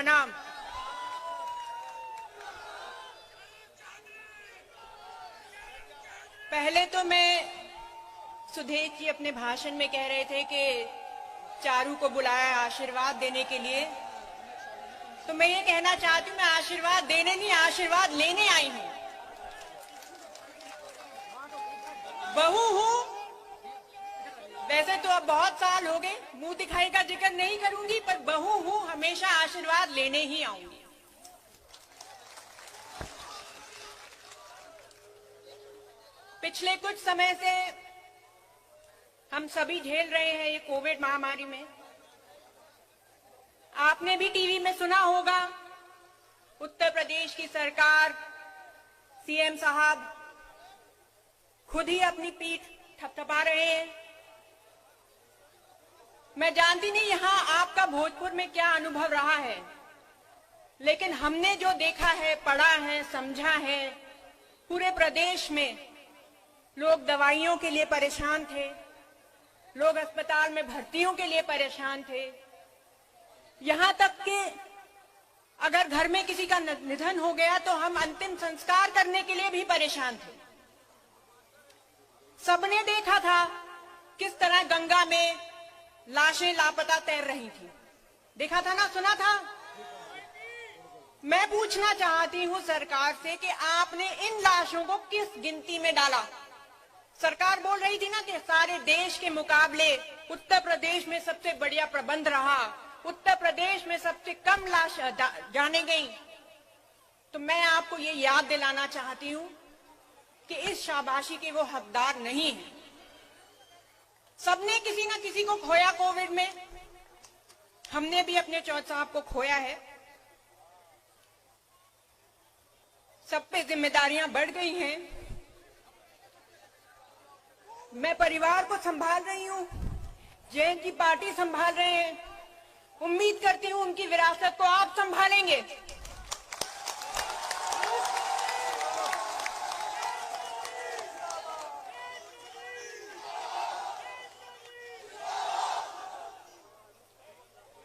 प्रणाम। पहले तो मैं सुधेश जी अपने भाषण में कह रहे थे कि चारू को बुलाया आशीर्वाद देने के लिए, तो मैं ये कहना चाहती हूँ मैं आशीर्वाद देने नहीं आशीर्वाद लेने आई हूँ। बहू हूँ, वैसे तो अब बहुत साल हो गए, मुंह दिखाई का जिक्र नहीं करूंगी, पर बहू हूँ, हमेशा आशीर्वाद लेने ही आऊंगी। पिछले कुछ समय से हम सभी झेल रहे हैं ये कोविड महामारी में। आपने भी टीवी में सुना होगा, उत्तर प्रदेश की सरकार, सीएम साहब खुद ही अपनी पीठ थपथपा रहे हैं। मैं जानती नहीं यहां आपका भोजपुर में क्या अनुभव रहा है, लेकिन हमने जो देखा है, पढ़ा है, समझा है, पूरे प्रदेश में लोग दवाइयों के लिए परेशान थे, लोग अस्पताल में भर्तियों के लिए परेशान थे, यहां तक कि अगर घर में किसी का निधन हो गया तो हम अंतिम संस्कार करने के लिए भी परेशान थे। सबने देखा था किस तरह गंगा में लाशें लापता तैर रही थी, देखा था ना, सुना था। मैं पूछना चाहती हूं सरकार से कि आपने इन लाशों को किस गिनती में डाला। सरकार बोल रही थी ना कि सारे देश के मुकाबले उत्तर प्रदेश में सबसे बढ़िया प्रबंध रहा, उत्तर प्रदेश में सबसे कम लाश जाने गई। तो मैं आपको ये याद दिलाना चाहती हूं कि इस शाबाशी के वो हकदार नहीं है। सबने किसी ना किसी को खोया कोविड में, हमने भी अपने चौथ साहब को खोया है। सब पे जिम्मेदारियां बढ़ गई हैं। मैं परिवार को संभाल रही हूं, जैन जी पार्टी संभाल रहे हैं। उम्मीद करती हूं उनकी विरासत को आप संभालेंगे।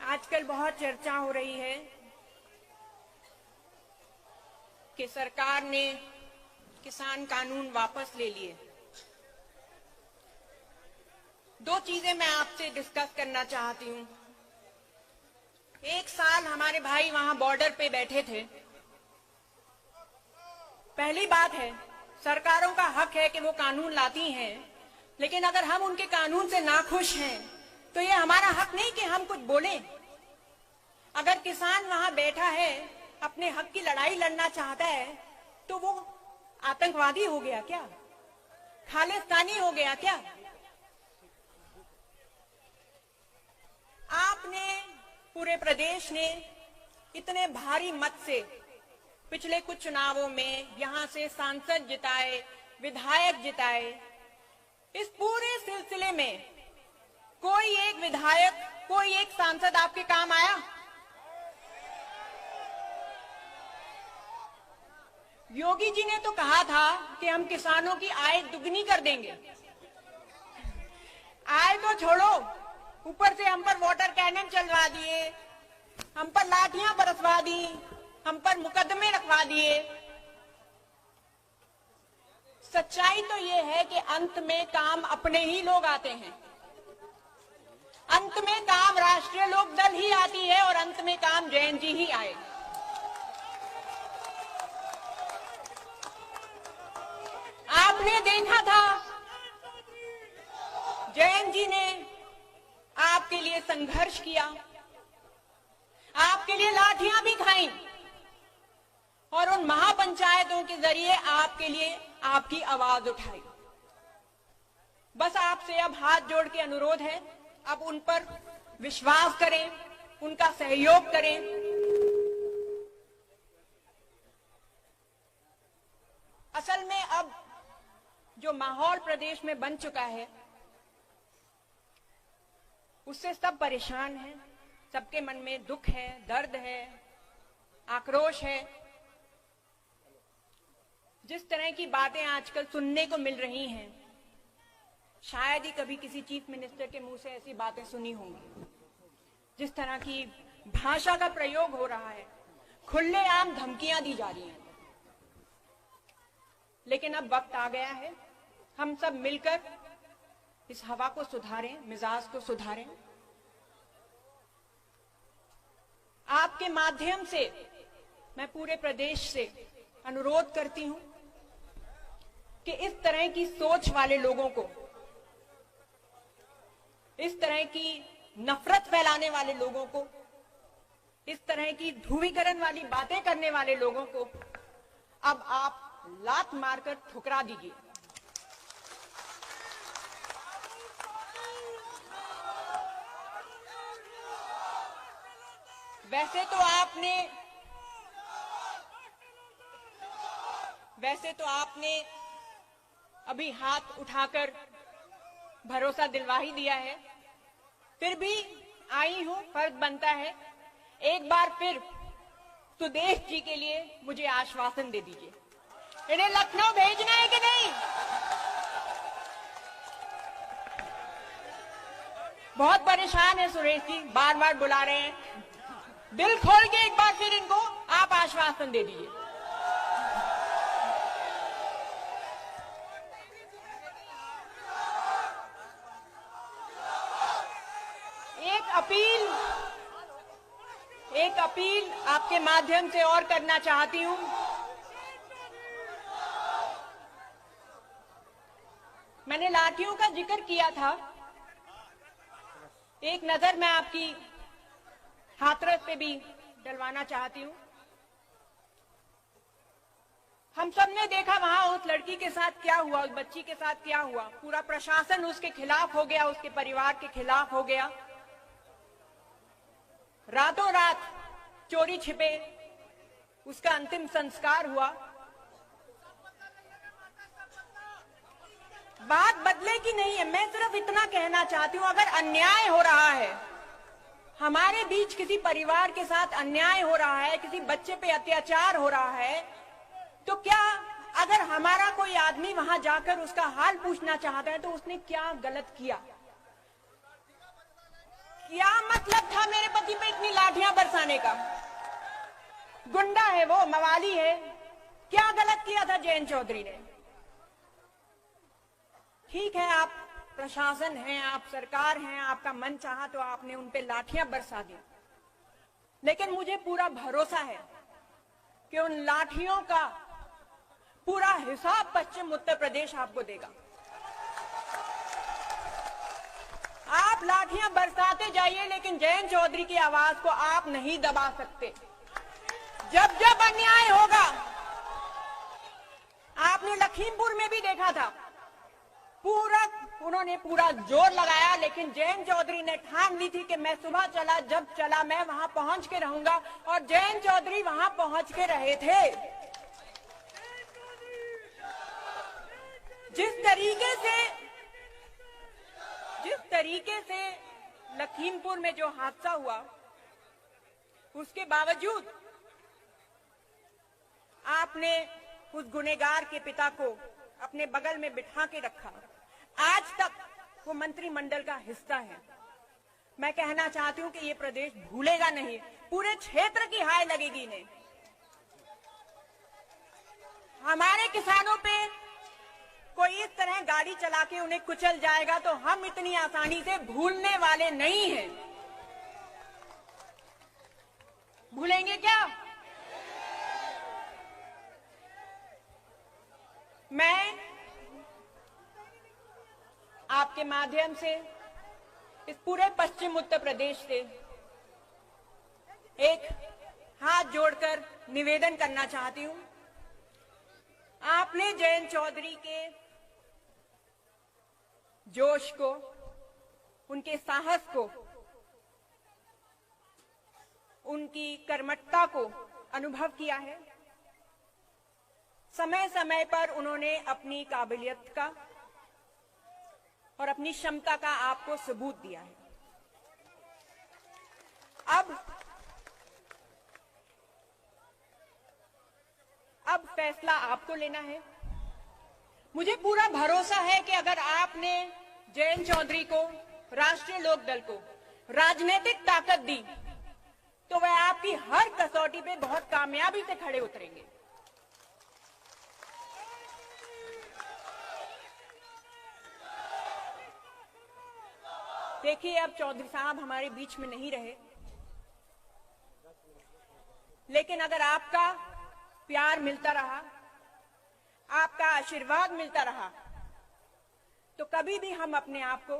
आजकल बहुत चर्चा हो रही है कि सरकार ने किसान कानून वापस ले लिए। दो चीजें मैं आपसे डिस्कस करना चाहती हूं। एक साल हमारे भाई वहां बॉर्डर पे बैठे थे। पहली बात है, सरकारों का हक है कि वो कानून लाती हैं, लेकिन अगर हम उनके कानून से नाखुश हैं तो ये हमारा हक नहीं कि हम कुछ बोलें। अगर किसान वहां बैठा है, अपने हक की लड़ाई लड़ना चाहता है, तो वो आतंकवादी हो गया क्या? खालिस्तानी हो गया क्या? आपने, पूरे प्रदेश ने इतने भारी मत से पिछले कुछ चुनावों में यहां से सांसद जिताए, विधायक जिताए। इस पूरे सिलसिले में कोई एक विधायक, कोई एक सांसद आपके काम आया? योगी जी ने तो कहा था कि हम किसानों की आय दुगनी कर देंगे। आय तो छोड़ो, ऊपर से हम पर वाटर कैनन चलवा दिए, हम पर लाठियां बरसवा दी, हम पर मुकदमे रखवा दिए। सच्चाई तो ये है कि अंत में काम अपने ही लोग आते हैं, अंत में काम राष्ट्रीय लोक दल ही आती है और अंत में काम जैन जी ही आए। आपने देखा था जैन जी ने आपके लिए संघर्ष किया, आपके लिए लाठियां भी खाई और उन महापंचायतों के जरिए आपके लिए आपकी आवाज उठाई। बस आपसे अब हाथ जोड़ के अनुरोध है, अब उन पर विश्वास करें, उनका सहयोग करें। असल में अब जो माहौल प्रदेश में बन चुका है, उससे सब परेशान हैं, सबके मन में दुख है, दर्द है, आक्रोश है। जिस तरह की बातें आजकल सुनने को मिल रही हैं, शायद ही कभी किसी चीफ मिनिस्टर के मुंह से ऐसी बातें सुनी होंगी। जिस तरह की भाषा का प्रयोग हो रहा है, खुलेआम धमकियां दी जा रही हैं। लेकिन अब वक्त आ गया है, हम सब मिलकर इस हवा को सुधारें, मिजाज को सुधारें। आपके माध्यम से मैं पूरे प्रदेश से अनुरोध करती हूं कि इस तरह की सोच वाले लोगों को, इस तरह की नफरत फैलाने वाले लोगों को, इस तरह की ध्रुवीकरण वाली बातें करने वाले लोगों को अब आप लात मारकर ठुकरा दीजिए। वैसे तो आपने अभी हाथ उठाकर भरोसा दिलवा ही दिया है, फिर भी आई हूं, फर्ज बनता है एक बार फिर सुदेश जी के लिए मुझे आश्वासन दे दीजिए। इन्हें लखनऊ भेजना है कि नहीं? बहुत परेशान है सुरेश जी, बार बार बुला रहे हैं। दिल खोल के एक बार फिर इनको आप आश्वासन दे दीजिए। एक अपील आपके माध्यम से और करना चाहती हूं। मैंने लाठियों का जिक्र किया था, एक नजर मैं आपकी हाथरस पे भी डलवाना चाहती हूं। हम सब ने देखा वहां उस लड़की के साथ क्या हुआ, उस बच्ची के साथ क्या हुआ। पूरा प्रशासन उसके खिलाफ हो गया, उसके परिवार के खिलाफ हो गया। रातों रात चोरी छिपे उसका अंतिम संस्कार हुआ। बात बदले की नहीं है। मैं सिर्फ इतना कहना चाहती हूं, अगर अन्याय हो रहा है, हमारे बीच किसी परिवार के साथ अन्याय हो रहा है, किसी बच्चे पे अत्याचार हो रहा है, तो क्या अगर हमारा कोई आदमी वहां जाकर उसका हाल पूछना चाहता है तो उसने क्या गलत किया? क्या मतलब था मेरे पति पे इतनी लाठियां बरसाने का? गुंडा है वो, मवाली है। क्या गलत किया था जयंत चौधरी ने? ठीक है, आप प्रशासन हैं, आप सरकार हैं, आपका मन चाहा तो आपने उन पे लाठियां बरसा दी, लेकिन मुझे पूरा भरोसा है कि उन लाठियों का पूरा हिसाब पश्चिम उत्तर प्रदेश आपको देगा। आप लाठियां बरसाते जाइए, लेकिन जयंत चौधरी की आवाज को आप नहीं दबा सकते। जब जब अन्याय होगा, आपने लखीमपुर में भी देखा था, उन्होंने पूरा जोर लगाया, लेकिन जयंत चौधरी ने ठान ली थी कि मैं सुबह चला, जब चला मैं वहां पहुंच के रहूंगा, और जयंत चौधरी वहां पहुंच के रहे थे। जिस तरीके से लखीमपुर में जो हादसा हुआ, उसके बावजूद आपने उस गुनहगार के पिता को अपने बगल में बिठा के रखा। आज तक वो मंत्रिमंडल का हिस्सा है। मैं कहना चाहती हूं कि ये प्रदेश भूलेगा नहीं, पूरे क्षेत्र की हाय लगेगी इन्हें। हमारे किसानों पे कोई इस तरह गाड़ी चला के उन्हें कुचल जाएगा तो हम इतनी आसानी से भूलने वाले नहीं हैं। भूलेंगे क्या? मैं आपके माध्यम से इस पूरे पश्चिम उत्तर प्रदेश से एक हाथ जोड़कर निवेदन करना चाहती हूं। आपने जयंत चौधरी के जोश को, उनके साहस को, उनकी कर्मठता को अनुभव किया है। समय समय पर उन्होंने अपनी काबिलियत का और अपनी क्षमता का आपको सबूत दिया है। अब फैसला आपको लेना है। मुझे पूरा भरोसा है कि अगर आपने जयंत चौधरी को, राष्ट्रीय लोकदल को राजनीतिक ताकत दी, तो वह आपकी हर कसौटी पे बहुत कामयाबी से खड़े उतरेंगे। देखिए, अब चौधरी साहब हमारे बीच में नहीं रहे, लेकिन अगर आपका प्यार मिलता रहा, आपका आशीर्वाद मिलता रहा, तो कभी भी हम अपने आप को